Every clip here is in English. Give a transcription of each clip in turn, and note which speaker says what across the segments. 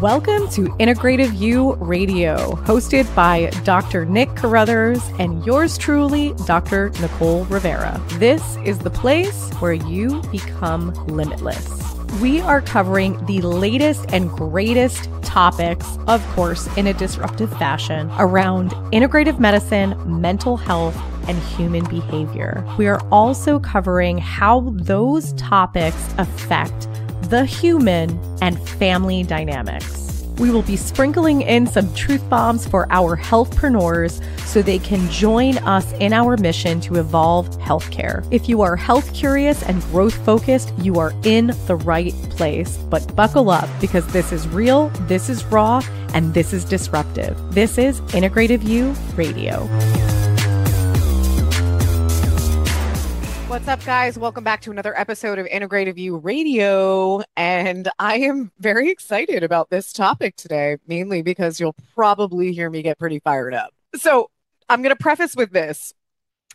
Speaker 1: Welcome to Integrative You Radio, hosted by Dr. Nick Carruthers and yours truly, Dr. Nicole Rivera. This is the place where you become limitless. We are covering the latest and greatest topics, of course, in a disruptive fashion, around integrative medicine, mental health, and human behavior. We are also covering how those topics affect the human and family dynamics. We will be sprinkling in some truth bombs for our healthpreneurs so they can join us in our mission to evolve healthcare. If you are health curious and growth focused, you are in the right place. But buckle up, because this is real, this is raw, and this is disruptive. This is Integrative You Radio. What's up, guys? Welcome back to another episode of Integrative You Radio. And I am very excited about this topic today, mainly because you'll probably hear me get pretty fired up. So I'm going to preface with this.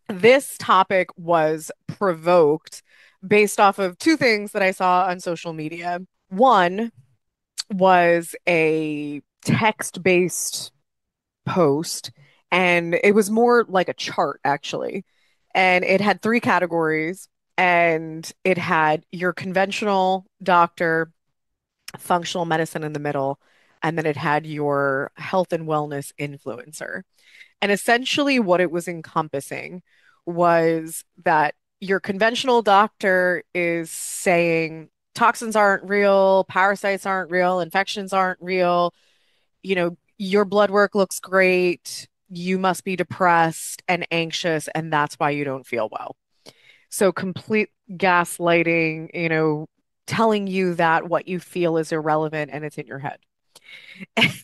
Speaker 1: This topic was provoked based off of two things that I saw on social media. One was a text-based post, and it was more like a chart, actually. And it had three categories, and it had your conventional doctor, functional medicine in the middle, and then it had your health and wellness influencer. And essentially what it was encompassing was that your conventional doctor is saying toxins aren't real, parasites aren't real, infections aren't real, your blood work looks great. You must be depressed and anxious, and that's why you don't feel well. So complete gaslighting, telling you that what you feel is irrelevant and it's in your head.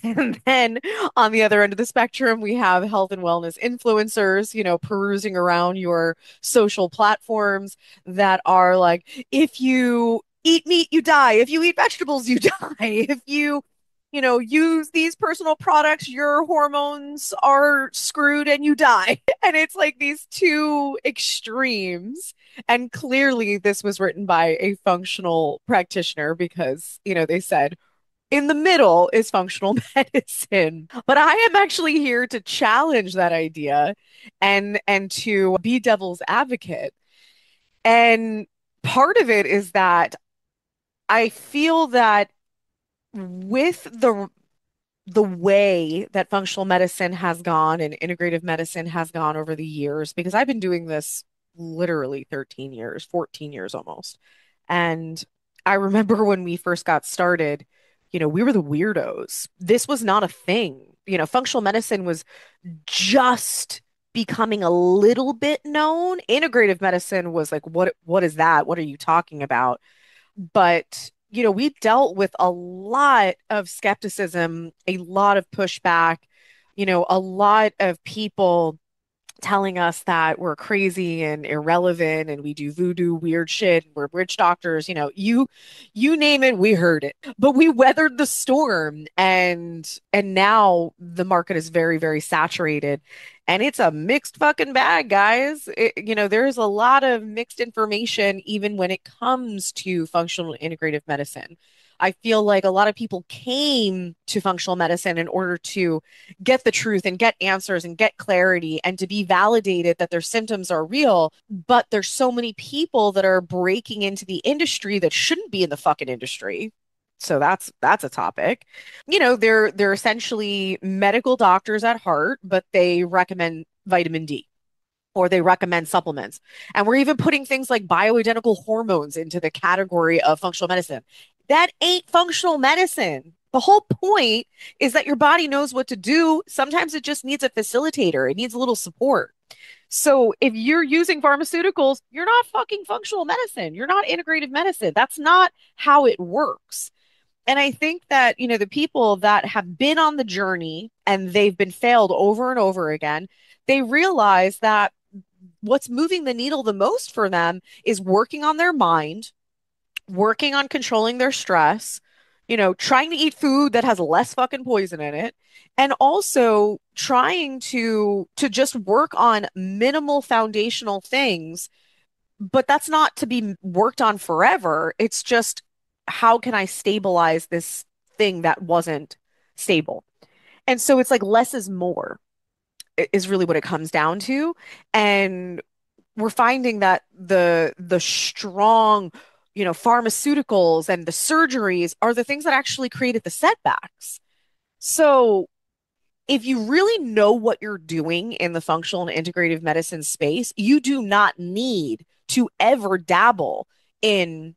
Speaker 1: And then on the other end of the spectrum, we have health and wellness influencers, perusing around your social platforms that are like, if you eat meat, you die. If you eat vegetables, you die. If you use these personal products, your hormones are screwed and you die. And it's like these two extremes. And clearly this was written by a functional practitioner because, they said in the middle is functional medicine. But I am actually here to challenge that idea and to be devil's advocate. And part of it is that I feel that with the way that functional medicine has gone and integrative medicine has gone over the years, because I've been doing this literally 13 years, 14 years almost. And I remember when we first got started, we were the weirdos. This was not a thing. Functional medicine was just becoming a little bit known. Integrative medicine was like, what is that? What are you talking about? But we dealt with a lot of skepticism, a lot of pushback, a lot of people telling us that we're crazy and irrelevant and we do voodoo weird shit. We're witch doctors, you name it, we heard it. But we weathered the storm, and now the market is very, very saturated. And it's a mixed fucking bag, guys. There's a lot of mixed information, even when it comes to functional integrative medicine. I feel like a lot of people came to functional medicine in order to get the truth and get answers and get clarity and to be validated that their symptoms are real. But there's so many people that are breaking into the industry that shouldn't be in the fucking industry. So that's a topic. They're essentially medical doctors at heart, but they recommend vitamin D or they recommend supplements. And we're even putting things like bioidentical hormones into the category of functional medicine. That ain't functional medicine. The whole point is that your body knows what to do. Sometimes it just needs a facilitator. It needs a little support. So if you're using pharmaceuticals, you're not fucking functional medicine. You're not integrative medicine. That's not how it works. And I think that, the people that have been on the journey and they've been failed over and over again, they realize that what's moving the needle the most for them is working on their mind, working on controlling their stress, trying to eat food that has less fucking poison in it, and also trying to just work on minimal foundational things. But that's not to be worked on forever. It's just, how can I stabilize this thing that wasn't stable. And so it's like less is more is really what it comes down to. And we're finding that the strong, pharmaceuticals and the surgeries are the things that actually created the setbacks. So if you really know what you're doing in the functional and integrative medicine space, you do not need to ever dabble in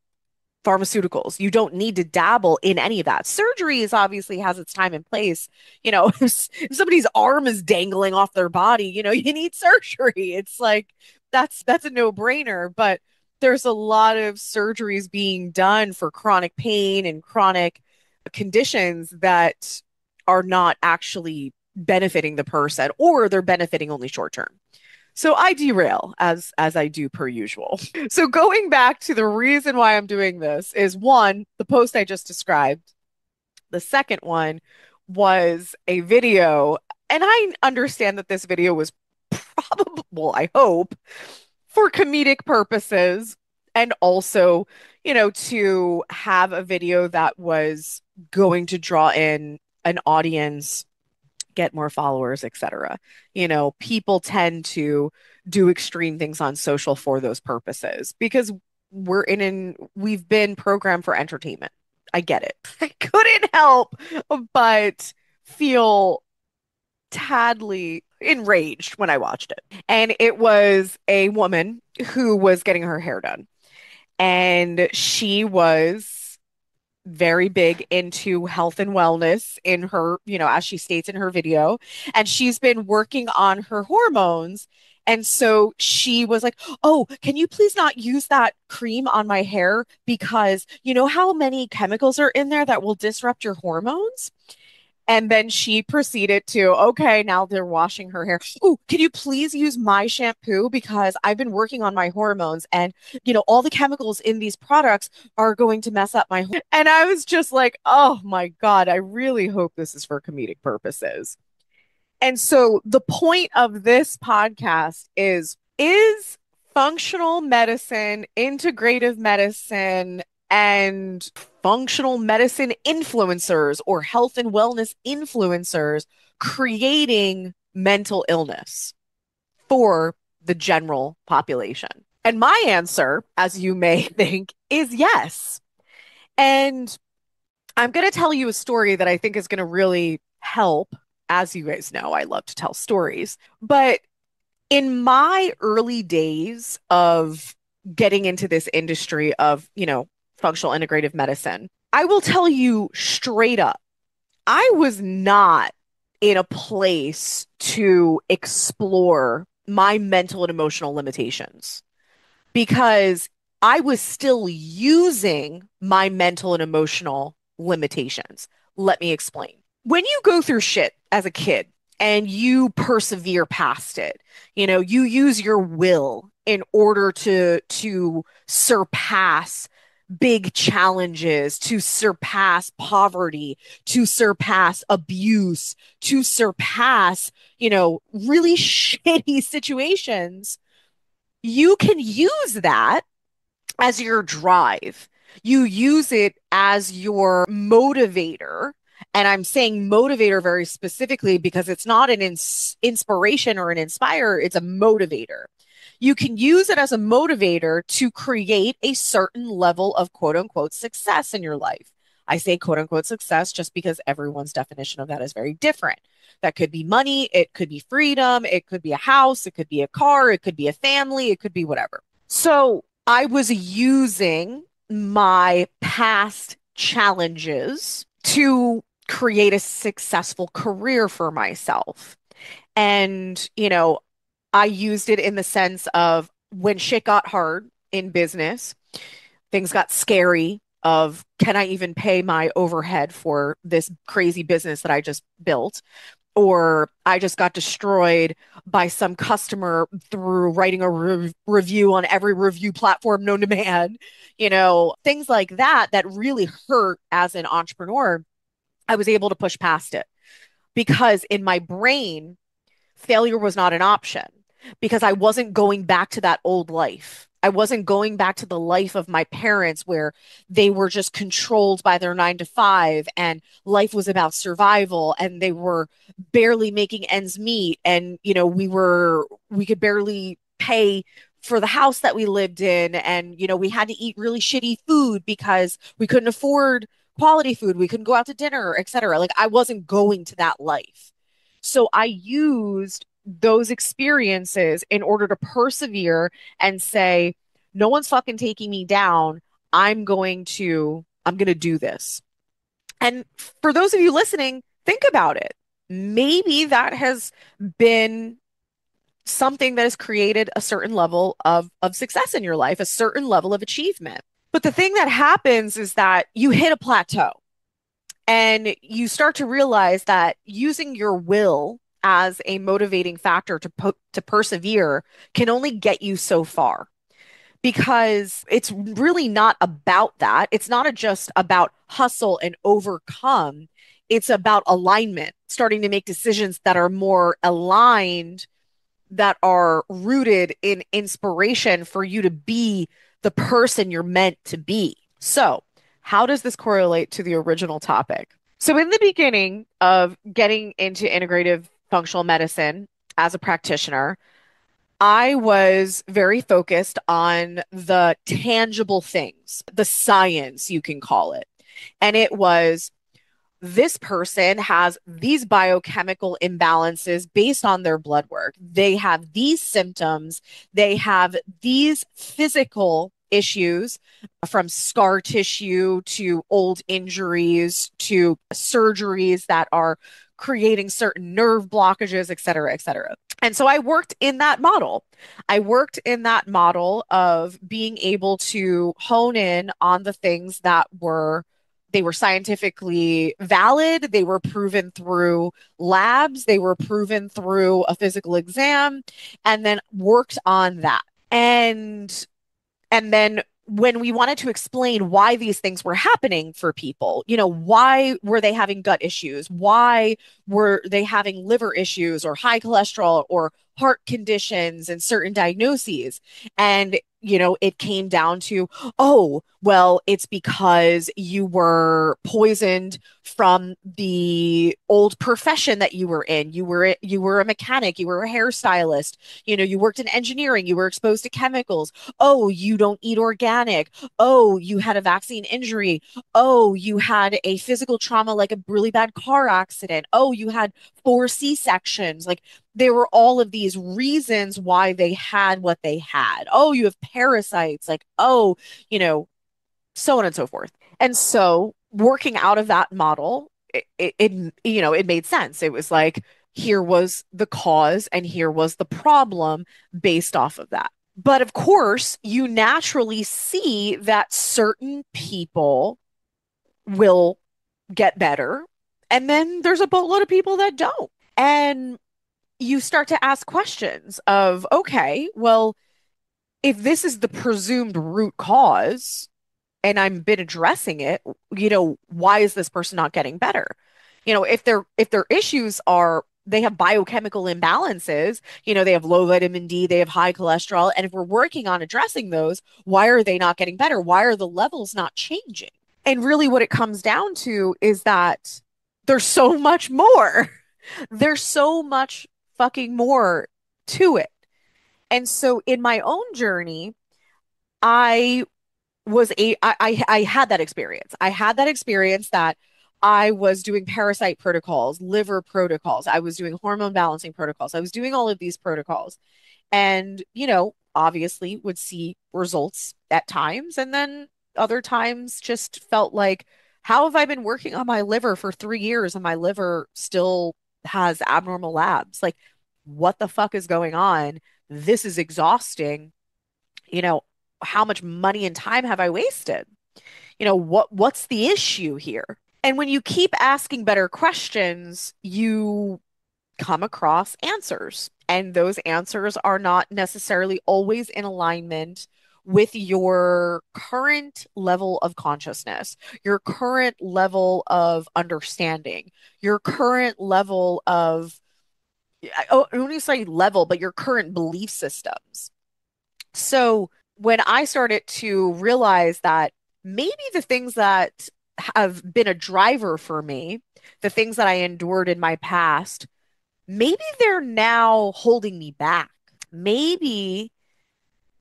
Speaker 1: pharmaceuticals. You don't need to dabble in any of that. Surgery is obviously has its time and place. If somebody's arm is dangling off their body, you need surgery. It's like that's a no-brainer, but there's a lot of surgeries being done for chronic pain and chronic conditions that are not actually benefiting the person, or they're benefiting only short term. So I derail as I do per usual. So going back to the reason why I'm doing this is one, the post I just described. The second one was a video, and I understand that this video was probably, well, I hope, for comedic purposes, and also, to have a video that was going to draw in an audience, get more followers, etc. People tend to do extreme things on social for those purposes because we've been programmed for entertainment. I get it. I couldn't help but feel tadly enraged when I watched it. And it was a woman who was getting her hair done. And she was very big into health and wellness in her, as she states in her video. And she's been working on her hormones. And so she was like, "Oh, can you please not use that cream on my hair? Because you know how many chemicals are in there that will disrupt your hormones?" And then she proceeded to, okay, now they're washing her hair. Oh, can you please use my shampoo? Because I've been working on my hormones and, all the chemicals in these products are going to mess up my. And I was just like, oh my God, I really hope this is for comedic purposes. And so the point of this podcast is functional medicine, integrative medicine, and functional medicine influencers or health and wellness influencers creating mental illness for the general population? And my answer, as you may think, is yes. And I'm going to tell you a story that I think is going to really help. As you guys know, I love to tell stories. But in my early days of getting into this industry of, functional integrative medicine, I will tell you straight up, I was not in a place to explore my mental and emotional limitations because I was still using my mental and emotional limitations. Let me explain. When you go through shit as a kid and you persevere past it, you use your will in order to surpass big challenges, to surpass poverty, to surpass abuse, to surpass, really shitty situations. You can use that as your drive. You use it as your motivator. And I'm saying motivator very specifically because it's not an inspiration or an inspire, it's a motivator. You can use it as a motivator to create a certain level of quote unquote success in your life. I say quote unquote success just because everyone's definition of that is very different. That could be money, it could be freedom, it could be a house, it could be a car, it could be a family, it could be whatever. So I was using my past challenges to create a successful career for myself. And, I used it in the sense of when shit got hard in business, things got scary of can I even pay my overhead for this crazy business that I just built? Or I just got destroyed by some customer through writing a review on every review platform known to man, things like that, that really hurt as an entrepreneur. I was able to push past it because in my brain, failure was not an option because I wasn't going back to that old life. I wasn't going back to the life of my parents where they were just controlled by their 9 to 5 and life was about survival and they were barely making ends meet. And, we could barely pay for the house that we lived in. And, we had to eat really shitty food because we couldn't afford quality food. We couldn't go out to dinner, etc. Like I wasn't going to that life. So I used those experiences in order to persevere and say, no one's fucking taking me down. I'm going to do this. And for those of you listening, think about it. Maybe that has been something that has created a certain level of success in your life, a certain level of achievement. But the thing that happens is that you hit a plateau and you start to realize that using your will as a motivating factor to persevere can only get you so far because it's really not about that. It's not just about hustle and overcome. It's about alignment, starting to make decisions that are more aligned, that are rooted in inspiration for you to be the person you're meant to be. So, how does this correlate to the original topic? So, in the beginning of getting into integrative functional medicine as a practitioner, I was very focused on the tangible things, the science, you can call it. And it was this person has these biochemical imbalances based on their blood work. They have these symptoms, they have these physical issues from scar tissue to old injuries to surgeries that are creating certain nerve blockages, et cetera, et cetera. And so I worked in that model. I worked in that model of being able to hone in on the things that they were scientifically valid. They were proven through labs. They were proven through a physical exam, and then worked on that. And then when we wanted to explain why these things were happening for people, why were they having gut issues? Why were they having liver issues or high cholesterol or heart conditions and certain diagnoses? And it came down to, oh, well, it's because you were poisoned from the old profession that you were in. You were a mechanic, you were a hairstylist, you worked in engineering, you were exposed to chemicals. Oh, you don't eat organic. Oh, you had a vaccine injury. Oh, you had a physical trauma like a really bad car accident. Oh, you had 4 C-sections. Like there were all of these reasons why they had what they had. Oh, you have parasites. Like, oh, so on and so forth. And so working out of that model, it made sense. It was like, here was the cause and here was the problem based off of that. But of course, you naturally see that certain people will get better. And then there's a boatload of people that don't. And you start to ask questions of, okay, well, if this is the presumed root cause and I've been addressing it, why is this person not getting better? If their issues are they have biochemical imbalances, they have low vitamin D, they have high cholesterol, and if we're working on addressing those, why are they not getting better? Why are the levels not changing? And really what it comes down to is that there's so much more. There's so much fucking more to it. And so in my own journey, I I had that experience. I had that experience that I was doing parasite protocols, liver protocols. I was doing hormone balancing protocols. I was doing all of these protocols and, obviously would see results at times and then other times just felt like, how have I been working on my liver for 3 years and my liver still has abnormal labs? Like, what the fuck is going on? This is exhausting. You know, how much money and time have I wasted? What's the issue here? And when you keep asking better questions, you come across answers. And those answers are not necessarily always in alignment with your current level of consciousness, your current level of understanding, your current level of, I don't want to say level, but your current belief systems. So when I started to realize that maybe the things that have been a driver for me, the things that I endured in my past, maybe they're now holding me back. Maybe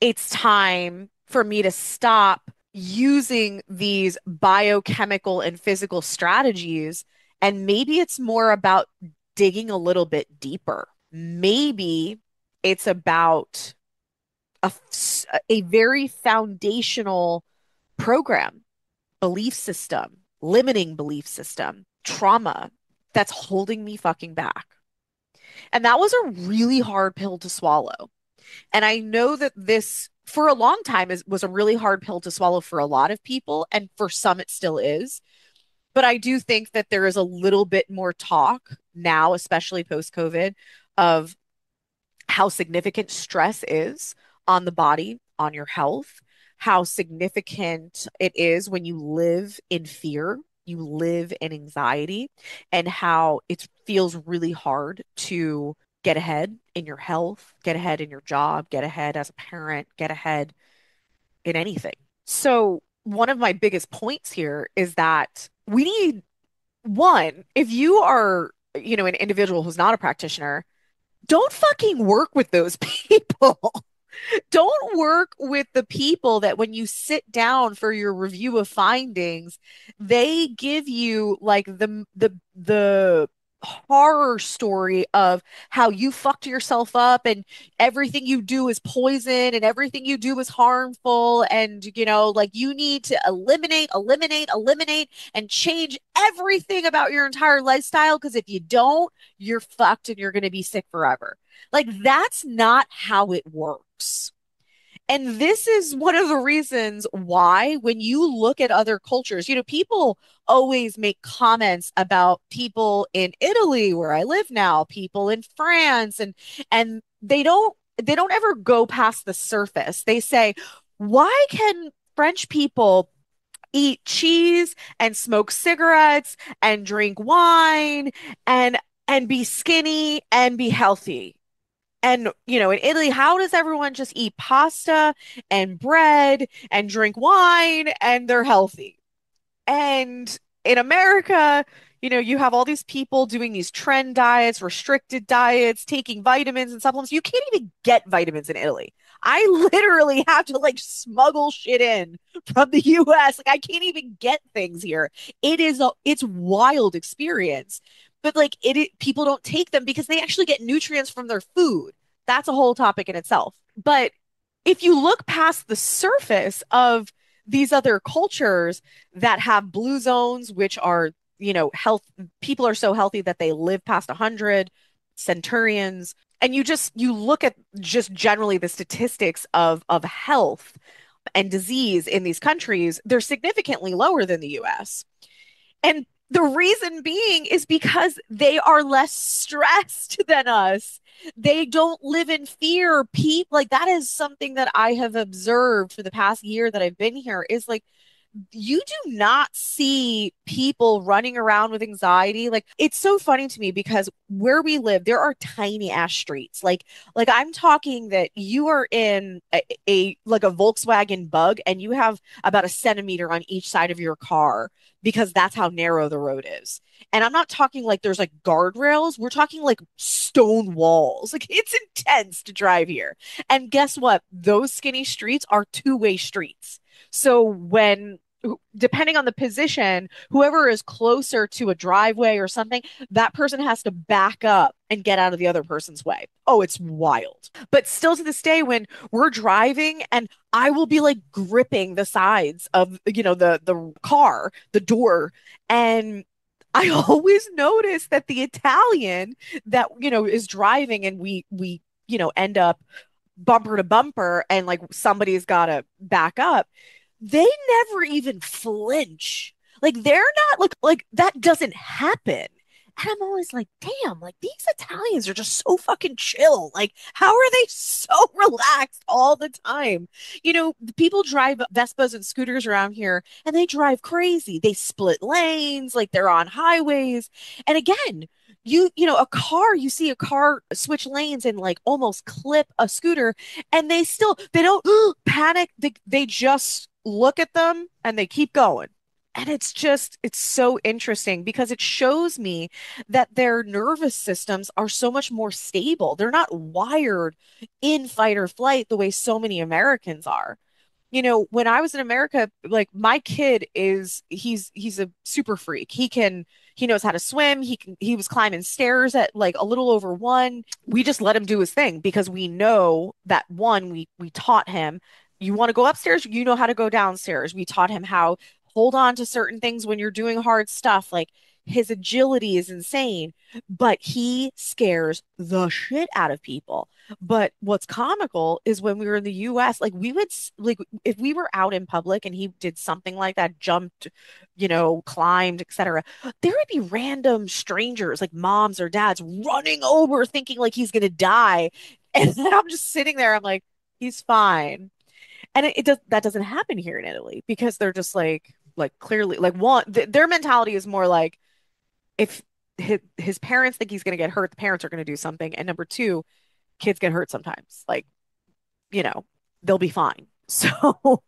Speaker 1: it's time for me to stop using these biochemical and physical strategies. And maybe it's more about digging a little bit deeper. Maybe it's about a, a very foundational program, belief system, limiting belief system, trauma that's holding me fucking back. And that was a really hard pill to swallow. And I know that this, for a long time, was a really hard pill to swallow for a lot of people. And for some, it still is. But I do think that there is a little bit more talk now, especially post COVID, of how significant stress is on the body, on your health, how significant it is when you live in fear, you live in anxiety, and how it feels really hard to get ahead in your health, get ahead in your job, get ahead as a parent, get ahead in anything. So, one of my biggest points here is that we need one, if you are, an individual who's not a practitioner, don't fucking work with those people. Don't work with the people that when you sit down for your review of findings, they give you like the horror story of how you fucked yourself up and everything you do is poison and everything you do is harmful and like you need to eliminate and change everything about your entire lifestyle because if you don't, you're fucked and you're going to be sick forever. Like that's not how it works. And this is one of the reasons why, when you look at other cultures, people always make comments about people in Italy, where I live now, people in France, and they don't ever go past the surface. They say, why can French people eat cheese and smoke cigarettes and drink wine and be skinny and be healthy? And, in Italy, how does everyone just eat pasta and bread and drink wine and they're healthy? And in America, you have all these people doing these trend diets, restricted diets, taking vitamins and supplements. You can't even get vitamins in Italy. I literally have to like smuggle shit in from the US. Like I can't even get things here. It's wild experience. But like people don't take them because they actually get nutrients from their food. That's a whole topic in itself. But if you look past the surface of these other cultures that have blue zones, which are, health, people are so healthy that they live past 100, centurions, and you look at just generally the statistics of health and disease in these countries, they're significantly lower than the US. And the reason being is because they are less stressed than us. They don't live in fear. People like that is something that I have observed for the past year that I've been here is like you do not see people running around with anxiety. Like it's so funny to me because where we live, there are tiny ass streets. Like I'm talking that you are in like a Volkswagen Bug and you have about a centimeter on each side of your car because that's how narrow the road is. And I'm not talking like there's like guardrails. We're talking like stone walls. Like it's intense to drive here. And guess what? Those skinny streets are two-way streets. So when depending on the position, whoever is closer to a driveway or something, that person has to back up and get out of the other person's way. Oh, it's wild. But still to this day, when we're driving and I will be like gripping the sides of, the car, the door, and I always notice that the Italian that, is driving and we end up bumper to bumper and like somebody's got to back up, they never even flinch. Like they're not like that doesn't happen. And I'm always like, damn, like these Italians are just so fucking chill. Like, how are they so relaxed all the time? People drive Vespas and scooters around here and they drive crazy. They split lanes, like they're on highways. And again, a car, you see a car switch lanes and like almost clip a scooter, and they don't panic. They just look at them and they keep going. And it's so interesting because it shows me that their nervous systems are so much more stable. They're not wired in fight or flight the way so many Americans are. When I was in America, like my kid he's a super freak. He knows how to swim. He was climbing stairs at like a little over one. We just let him do his thing because we know that one, we taught him, you want to go upstairs, you know how to go downstairs. We taught him how hold on to certain things when you're doing hard stuff. Like his agility is insane, but he scares the shit out of people. But what's comical is when we were in the US, like like if we were out in public and he did something like that, jumped, climbed, etc., there would be random strangers, like moms or dads, running over thinking like he's gonna die. And then I'm just sitting there, I'm like, he's fine. And it does that doesn't happen here in Italy because they're just like clearly like their mentality is more like if his parents think he's going to get hurt, the parents are going to do something. And number two, kids get hurt sometimes. Like, you know, they'll be fine. So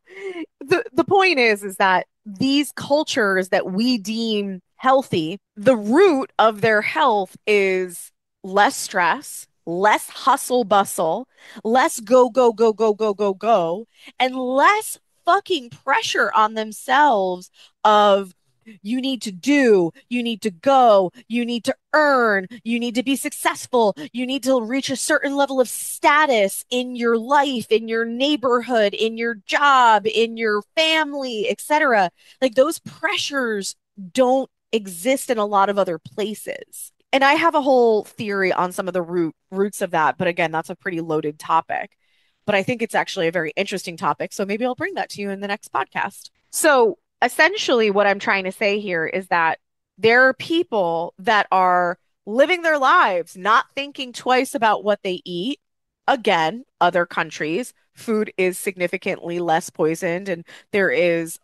Speaker 1: the point is that these cultures that we deem healthy, the root of their health is less stress, less hustle bustle, less go, go, go, go, go, go, go, and less fucking pressure on themselves of you need to do, you need to go, you need to earn, you need to be successful, you need to reach a certain level of status in your life, in your neighborhood, in your job, in your family, etc. Like those pressures don't exist in a lot of other places. And I have a whole theory on some of the roots of that, but again, that's a pretty loaded topic. But I think it's actually a very interesting topic, so maybe I'll bring that to you in the next podcast. So, essentially, what I'm trying to say here is that there are people that are living their lives not thinking twice about what they eat. Again, other countries, food is significantly less poisoned, and there's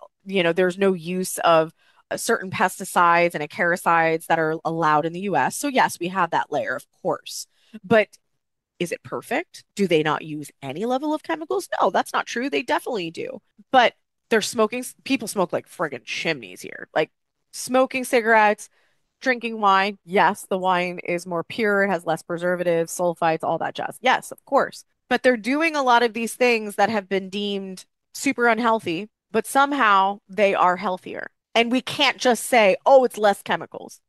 Speaker 1: no use of certain pesticides and acaricides that are allowed in the US. So, yes, we have that layer, of course. But is it perfect? Do they not use any level of chemicals? No, that's not true. They definitely do. But they're smoking, people smoke like friggin' chimneys here. Like smoking cigarettes, drinking wine. Yes, the wine is more pure, it has less preservatives, sulfites, all that jazz. Yes, of course. But they're doing a lot of these things that have been deemed super unhealthy, but somehow they are healthier. And we can't just say, oh, it's less chemicals.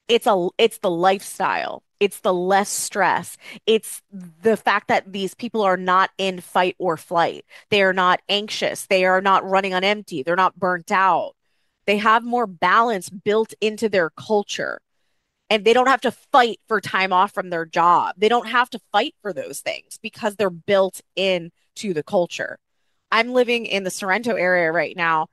Speaker 1: It's the lifestyle. It's the less stress. It's the fact that these people are not in fight or flight. They are not anxious. They are not running on empty. They're not burnt out. They have more balance built into their culture. And they don't have to fight for time off from their job. They don't have to fight for those things because they're built into the culture. I'm living in the Sorrento area right now,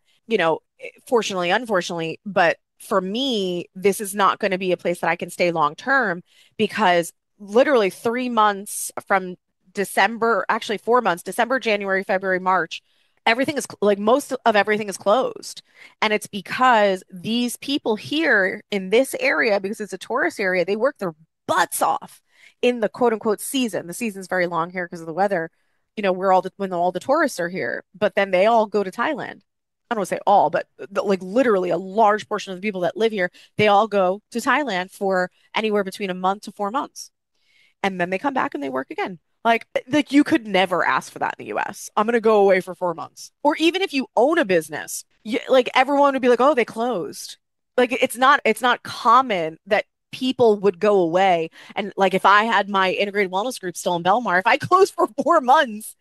Speaker 1: fortunately, unfortunately, but for me, this is not going to be a place that I can stay long term because literally 3 months from December, actually 4 months, December, January, February, March, everything is like most of everything is closed. And it's because these people here in this area, because it's a tourist area, they work their butts off in the quote unquote season. The season's very long here because of the weather. When all the tourists are here, but then they all go to Thailand. I don't want to say all, but like literally a large portion of the people that live here, they all go to Thailand for anywhere between a month to 4 months. And then they come back and they work again. Like you could never ask for that in the US. I'm gonna go away for 4 months. Or even if you own a business, like everyone would be like, oh, they closed. Like it's not common that people would go away. And like if I had my integrated wellness group still in Belmar, if I closed for 4 months,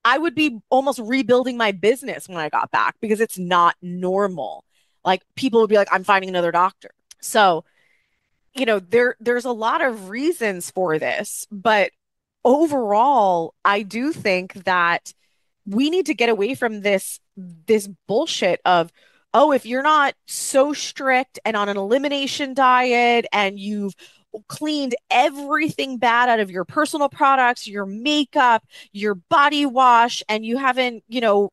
Speaker 1: I would be almost rebuilding my business when I got back because it's not normal. Like people would be like, I'm finding another doctor. So, there's a lot of reasons for this, but overall, I do think that we need to get away from this bullshit of oh, if you're not so strict and on an elimination diet and you've cleaned everything bad out of your personal products, your makeup, your body wash, and you haven't,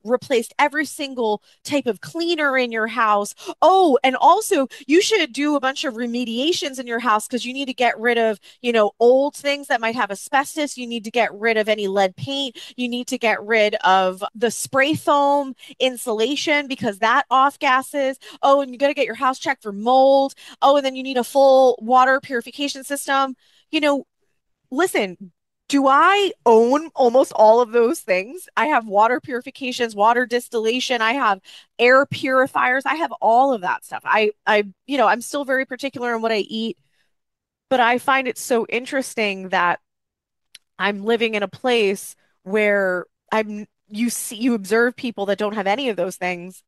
Speaker 1: replaced every single type of cleaner in your house. Oh, and also you should do a bunch of remediations in your house because you need to get rid of, old things that might have asbestos. You need to get rid of any lead paint. You need to get rid of the spray foam insulation because that off gases. Oh, and you got to get your house checked for mold. Oh, and then you need a full water purification system. You know, listen, do I own almost all of those things? I have water purifications, water distillation, I have air purifiers, I have all of that stuff. I'm still very particular in what I eat, but I find it so interesting that I'm living in a place where you observe people that don't have any of those things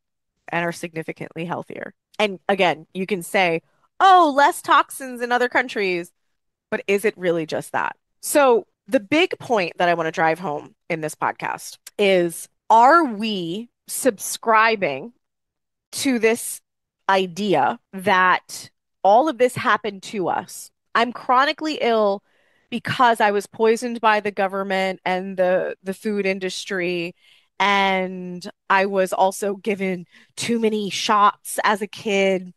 Speaker 1: and are significantly healthier. And again, you can say, oh, less toxins in other countries, but is it really just that? So, the big point that I want to drive home in this podcast is, are we subscribing to this idea that all of this happened to us? I'm chronically ill because I was poisoned by the government and the food industry. And I was also given too many shots as a kid.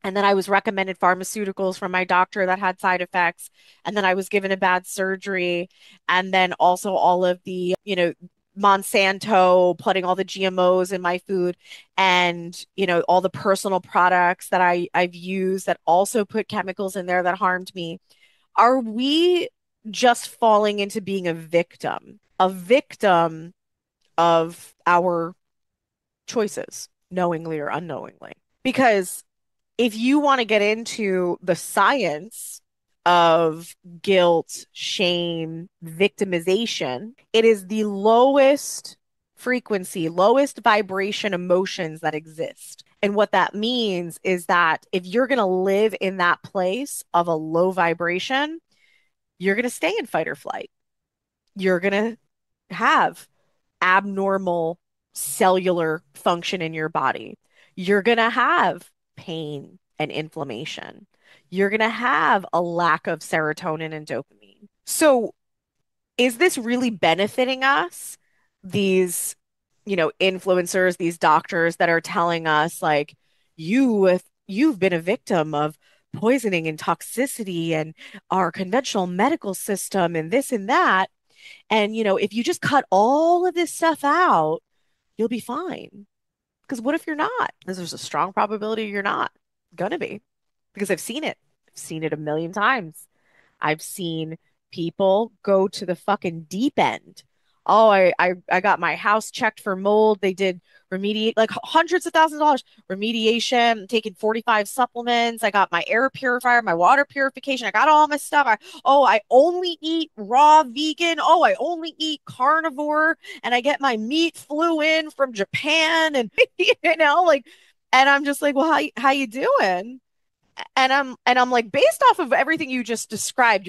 Speaker 1: And then I was recommended pharmaceuticals from my doctor that had side effects. And then I was given a bad surgery. And then also all of the, Monsanto putting all the GMOs in my food and, all the personal products that I've used that also put chemicals in there that harmed me. Are we just falling into being a victim of our choices, knowingly or unknowingly? Because if you want to get into the science of guilt, shame, victimization, it is the lowest frequency, lowest vibration emotions that exist. And what that means is that if you're going to live in that place of a low vibration, you're going to stay in fight or flight. You're going to have abnormal cellular function in your body. You're going to have pain and inflammation. You're going to have a lack of serotonin and dopamine. So, is this really benefiting us? These, influencers, these doctors that are telling us, like, you've been a victim of poisoning and toxicity and our conventional medical system and this and that. And, if you just cut all of this stuff out, you'll be fine. Because what if you're not? Because there's a strong probability you're not gonna be. Because I've seen it. I've seen it a million times. I've seen people go to the fucking deep end. Oh, I got my house checked for mold. They did remediate like hundreds of thousands of dollars remediation, taking 45 supplements. I got my air purifier, my water purification. I got all my stuff. I only eat raw vegan. Oh, I only eat carnivore and I get my meat flew in from Japan and like and I'm just like, well, how you doing? And I'm like, based off of everything you just described,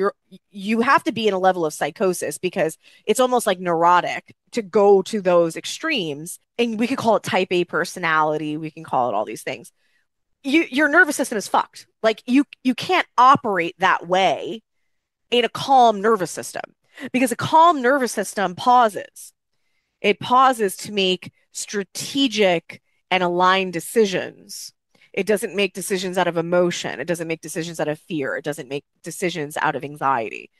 Speaker 1: you have to be in a level of psychosis because it's almost like neurotic to go to those extremes. And we could call it type A personality, we can call it all these things. Your nervous system is fucked. Like you can't operate that way in a calm nervous system because a calm nervous system pauses. It pauses to make strategic and aligned decisions. It doesn't make decisions out of emotion. It doesn't make decisions out of fear. It doesn't make decisions out of anxiety.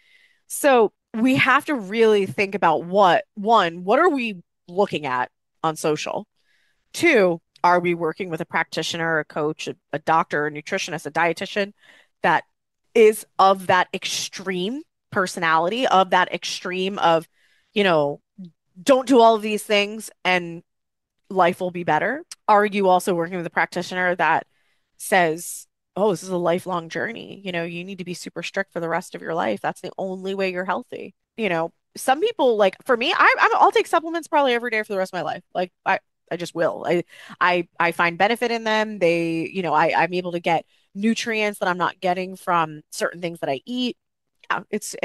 Speaker 1: So we have to really think about what are we looking at on social? Two, are we working with a practitioner, a coach, a doctor, a nutritionist, a dietitian that is of that extreme personality, of that extreme of, you know, don't do all of these things and life will be better? Are you also working with a practitioner that says, oh, this is a lifelong journey? You need to be super strict for the rest of your life. That's the only way you're healthy. Some people like for me, I'll take supplements probably every day for the rest of my life. Like I just will. I find benefit in them. I'm able to get nutrients that I'm not getting from certain things that I eat. Yeah, it's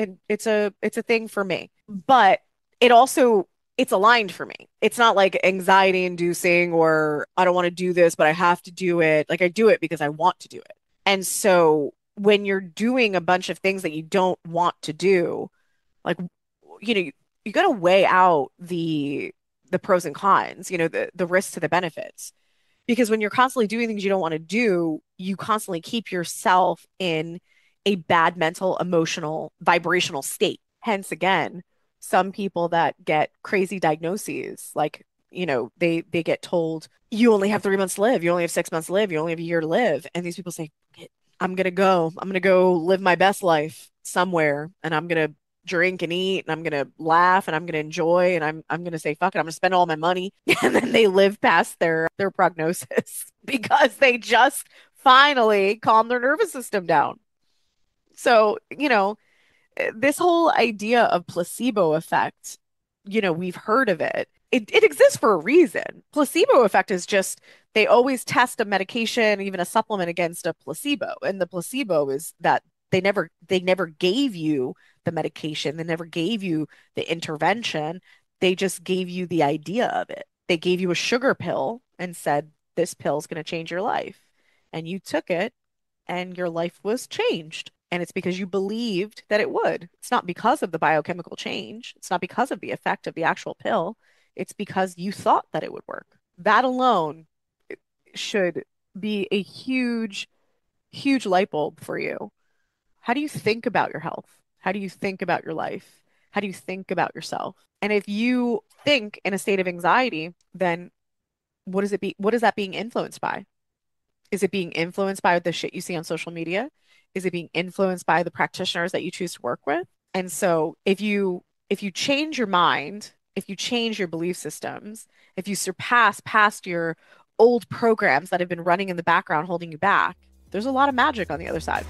Speaker 1: a thing for me. But it also it's aligned for me. It's not like anxiety inducing or I don't want to do this, but I have to do it. Like I do it because I want to do it. And so when you're doing a bunch of things that you don't want to do, like, you got to weigh out the pros and cons, the risks to the benefits. Because when you're constantly doing things you don't want to do, you constantly keep yourself in a bad mental, emotional, vibrational state. Hence, again, some people that get crazy diagnoses, like, they get told you only have 3 months to live, you only have 6 months to live, you only have a year to live. And these people say, I'm gonna go live my best life somewhere, and I'm gonna drink and eat, and I'm gonna laugh, and I'm gonna enjoy, and I'm gonna say, fuck it, I'm gonna spend all my money. And then they live past their prognosis because they just finally calmed their nervous system down. So, this whole idea of placebo effect, we've heard of it. It exists for a reason. Placebo effect is just they always test a medication, even a supplement against a placebo. And the placebo is that they never gave you the medication. They never gave you the intervention. They just gave you the idea of it. They gave you a sugar pill and said, this pill is going to change your life. And you took it and your life was changed. And it's because you believed that it would. It's not because of the biochemical change. It's not because of the effect of the actual pill. It's because you thought that it would work. That alone should be a huge, huge light bulb for you. How do you think about your health? How do you think about your life? How do you think about yourself? And if you think in a state of anxiety, then what is that being influenced by? Is it being influenced by the shit you see on social media? Is it being influenced by the practitioners that you choose to work with? And so if you change your mind, if you change your belief systems, if you surpass past your old programs that have been running in the background holding you back, there's a lot of magic on the other side.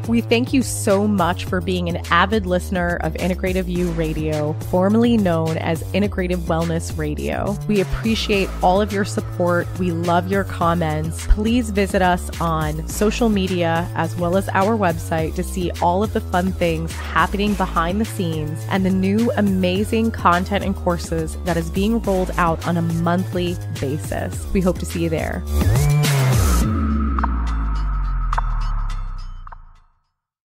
Speaker 2: We thank you so much for being an avid listener of Integrative You Radio, formerly known as Integrative Wellness Radio. We appreciate all of your support. We love your comments. Please visit us on social media as well as our website to see all of the fun things happening behind the scenes and the new amazing content and courses that is being rolled out on a monthly basis. We hope to see you there.